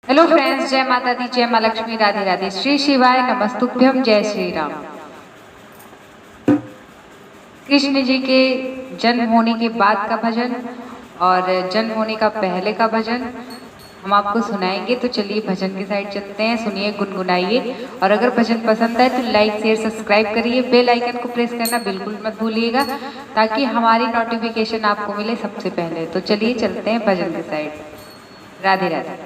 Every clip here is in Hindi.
हेलो फ्रेंड्स, जय माता दी, जय माँ लक्ष्मी, राधे राधे, श्री शिवाय नमस्तुभ्यम, जय श्री राम। कृष्ण जी के जन्म होने के बाद का भजन और जन्म होने का पहले का भजन हम आपको सुनाएंगे। तो चलिए भजन के साइड चलते हैं, सुनिए, गुनगुनाइए। और अगर भजन पसंद आए तो लाइक शेयर सब्सक्राइब करिए, बेल आइकन को प्रेस करना बिल्कुल मत भूलिएगा ताकि हमारी नोटिफिकेशन आपको मिले सबसे पहले। तो चलिए चलते हैं भजन के साइड। राधे राधे।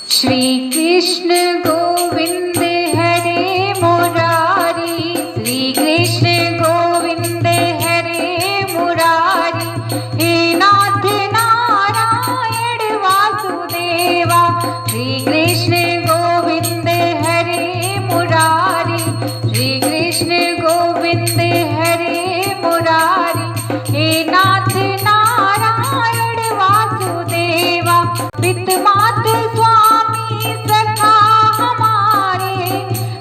श्री कृष्ण गोविंद हरे मुरारी, श्री कृष्ण गोविंद हरे मुरारी, हे नाथ नारायण वासुदेवा। श्री कृष्ण गोविंद हरे मुरारी, श्री कृष्ण गोविंद हरे मुरारी, हे नाथ नारायण वासुदेवा। पित मात स्वामी सखा हमारे,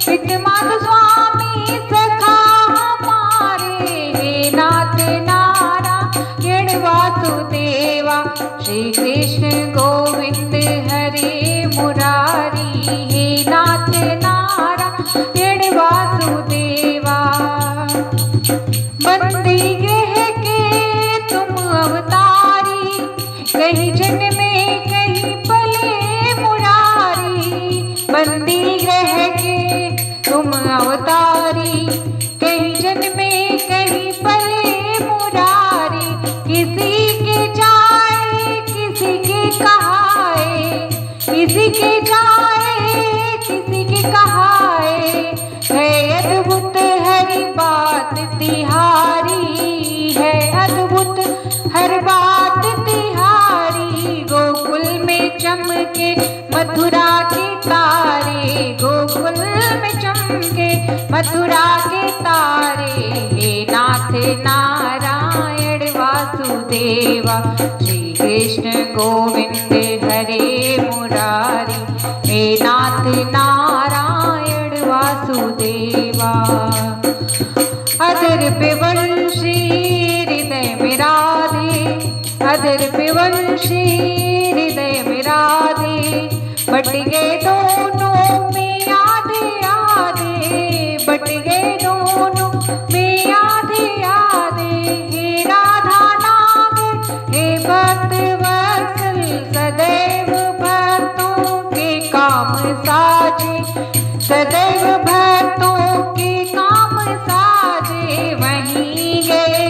पित मात स्वामी सखा हमारे, हे नाथ नारायण वासुदेवा। श्री कृष्ण गोविंद हरे मुरारी, हे नाथ नारायण वासुदेवा। बंदी गृह के तुम अवतारी, कहीं जन्मे कहीं पले मुरारी। बंदी गृह के तुम अवतारी, कहीं जन्मे कहीं पले मुरारी। किसी के जाए किसी के कहाए, किसी के जाए किसी के कहाए, है अद्भुत हर बात तिहारी, है अद्भुत हर बात तिहारी। गोकुल में चमके मथुरा के तारे, गोकुल में चमके मथुरा के तारे, हे नाथ नारायण वासुदेवा। श्री कृष्ण गोविंद हरे मुरारी, हे नाथ नारायण वासुदेवा। अधर पे वंशी हृदय में राधे, अधर पे वंशी हृदय में राधे, बट गए दोनों में आधे आधे, बट गए दोनों में आधे आधे। हे राधा नागर हे भक्त वत्सल, सदैव भक्तों के काम साजे, सदैव भक्तों के काम साजे। वहीं गए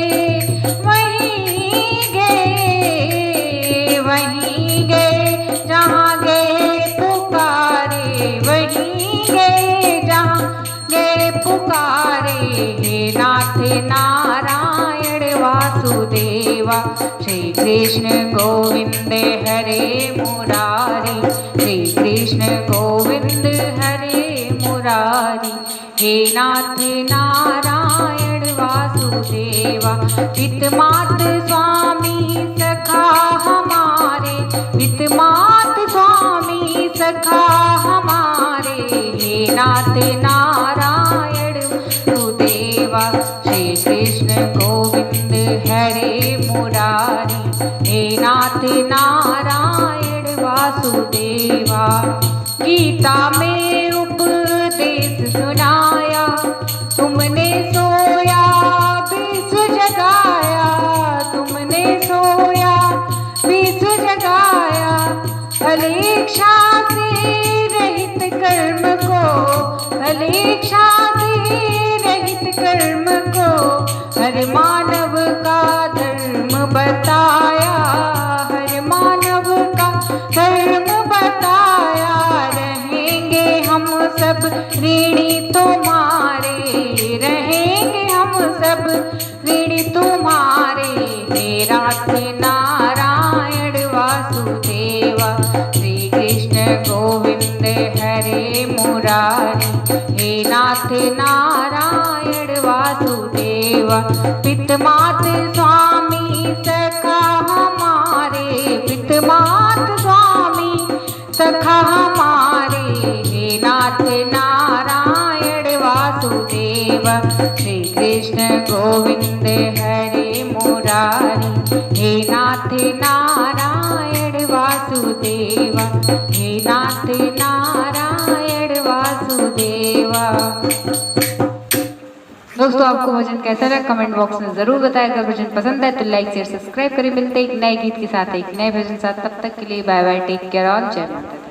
वहीं गए, वहीं गए जहाँ गए पुकारे, वहीं गए जहाँ गए पुकारे, हे नाथ नारायण वासुदेवा। श्री कृष्ण गोविंद हरे मुरारी, श्री कृष्ण गोविंद हरे मुरारी, हे नाथ नारायण वासुदेवा। पित मात स्वामी सखा हमारे, पित मात स्वामी सखा हमारे, हे नाथ नारायण वासुदेवा। श्री कृष्ण गोविंद हरे मुरारी, हे नाथ नारायण वासुदेवा। गीता में उपदेश सुनाया, तुमने सोया बीस जगाया, तुमने सोया बीस जगाया। फलेच्छा से रहित कर्म को, फलेच्छा से रहित कर्म को, हर मानव का धर्म बताया, हर मानव का धर्म बताया। रहेंगे हम सब ऋणी तुम्हारे, रहेंगे हम सब ऋणी तुम्हारे, हे नाथ नारायण वासुदेवा। श्री कृष्ण गोविंद हरे मुरारी, हे नाथ नारायण वासुदेवा। पित मात स्वामी सखा हमारे, पित मात स्वामी सखा हमारे, हे नाथ नारायण वासुदेवा। श्री कृष्ण गोविंद हरे मुरारी, हे नाथ नारायण वासुदेवा, हे नाथ नारायण वासुदेवा। दोस्तों आपको भजन कैसा लगा कमेंट बॉक्स में जरूर बताएं। अगर भजन पसंद है तो लाइक शेयर सब्सक्राइब करें। मिलते हैं एक नए गीत के साथ एक नए भजन साथ, तब तक के लिए bye bye, take care all, जय माता दी।